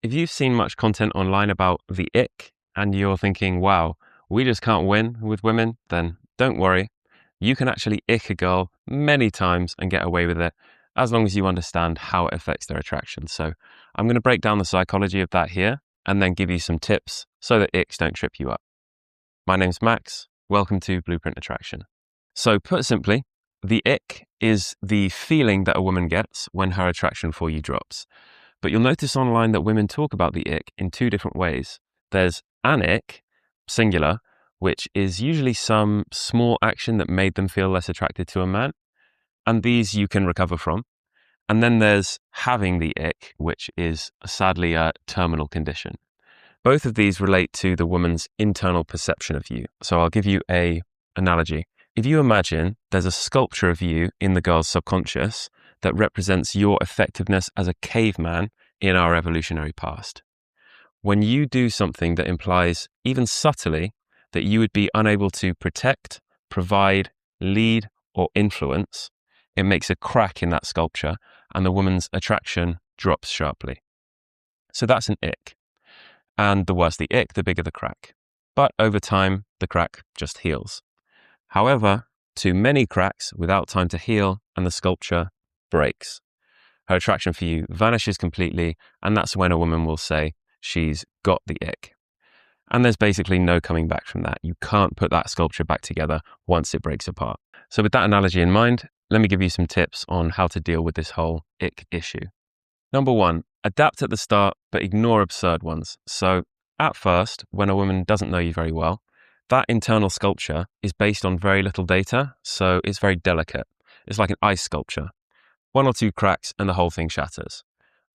If you've seen much content online about the ick and you're thinking, wow, we just can't win with women, then don't worry. You can actually ick a girl many times and get away with it as long as you understand how it affects their attraction. So I'm going to break down the psychology of that here and then give you some tips so that icks don't trip you up. My name's Max. Welcome to Blueprint Attraction. So put simply, the ick is the feeling that a woman gets when her attraction for you drops. But you'll notice online that women talk about the ick in two different ways. There's an ick, singular, which is usually some small action that made them feel less attracted to a man. And these you can recover from. And then there's having the ick, which is sadly a terminal condition. Both of these relate to the woman's internal perception of you. So I'll give you an analogy. If you imagine there's a sculpture of you in the girl's subconscious that represents your effectiveness as a caveman in our evolutionary past. When you do something that implies, even subtly, that you would be unable to protect, provide, lead, or influence, it makes a crack in that sculpture and the woman's attraction drops sharply. So that's an ick. And the worse the ick, the bigger the crack. But over time, the crack just heals. However, too many cracks without time to heal and the sculpture breaks. Her attraction for you vanishes completely, and that's when a woman will say she's got the ick. And there's basically no coming back from that. You can't put that sculpture back together once it breaks apart. So with that analogy in mind, let me give you some tips on how to deal with this whole ick issue. Number one, adapt at the start, but ignore absurd ones. So at first, when a woman doesn't know you very well, that internal sculpture is based on very little data, so it's very delicate. It's like an ice sculpture. One or two cracks and the whole thing shatters.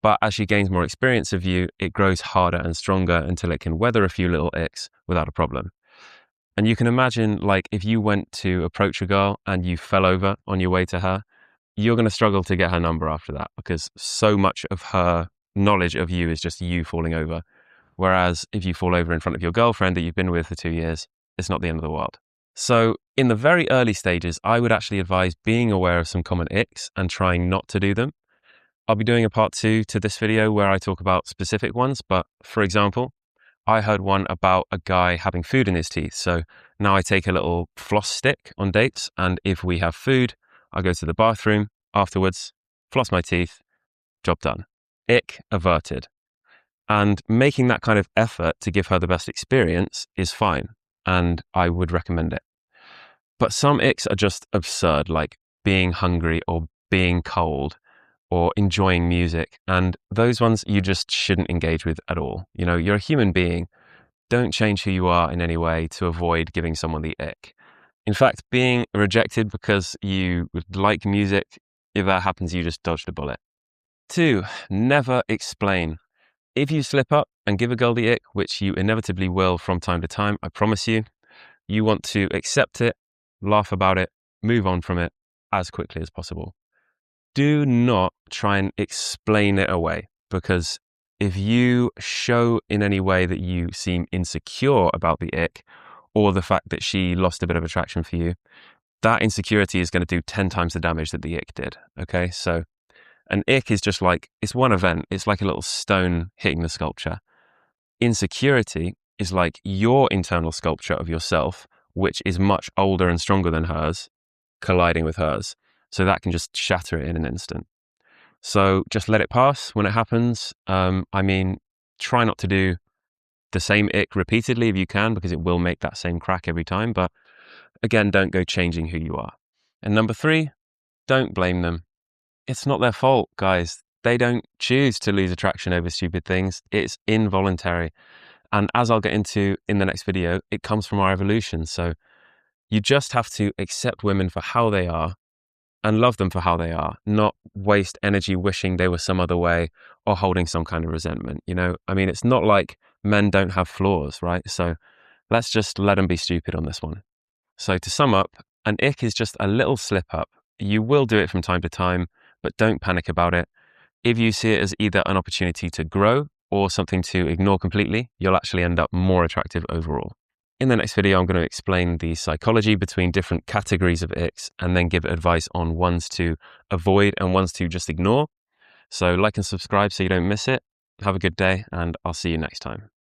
But as she gains more experience of you, it grows harder and stronger until it can weather a few little icks without a problem. And you can imagine, like, if you went to approach a girl and you fell over on your way to her, you're going to struggle to get her number after that because so much of her knowledge of you is just you falling over. Whereas if you fall over in front of your girlfriend that you've been with for 2 years, it's not the end of the world. So in the very early stages, I would actually advise being aware of some common icks and trying not to do them. I'll be doing a part 2 to this video where I talk about specific ones. But for example, I heard one about a guy having food in his teeth. So now I take a little floss stick on dates. And if we have food, I go to the bathroom afterwards, floss my teeth, job done. Ick averted. And making that kind of effort to give her the best experience is fine. And I would recommend it. But some icks are just absurd, like being hungry or being cold or enjoying music. And those ones you just shouldn't engage with at all. You know, you're a human being. Don't change who you are in any way to avoid giving someone the ick. In fact, being rejected because you like music, if that happens, you just dodged a bullet. 2, never explain. If you slip up and give a girl the ick, which you inevitably will from time to time, I promise you, you want to accept it, laugh about it, move on from it as quickly as possible. Do not try and explain it away, because if you show in any way that you seem insecure about the ick or the fact that she lost a bit of attraction for you, that insecurity is going to do 10 times the damage that the ick did. Okay, so an ick is just like, it's one event. It's like a little stone hitting the sculpture. Insecurity is like your internal sculpture of yourself, which is much older and stronger than hers, colliding with hers. So that can just shatter it in an instant. So just let it pass when it happens. Try not to do the same ick repeatedly if you can, because it will make that same crack every time. But again, don't go changing who you are. And number 3, don't blame them. It's not their fault, guys. They don't choose to lose attraction over stupid things. It's involuntary. And as I'll get into in the next video, it comes from our evolution. So you just have to accept women for how they are and love them for how they are, not waste energy wishing they were some other way or holding some kind of resentment. You know, I mean, it's not like men don't have flaws, right? So let's just let them be stupid on this one. So to sum up, an ick is just a little slip up. You will do it from time to time, but don't panic about it. If you see it as either an opportunity to grow or something to ignore completely, you'll actually end up more attractive overall. In the next video, I'm going to explain the psychology between different categories of icks and then give advice on ones to avoid and ones to just ignore. So like and subscribe so you don't miss it. Have a good day, and I'll see you next time.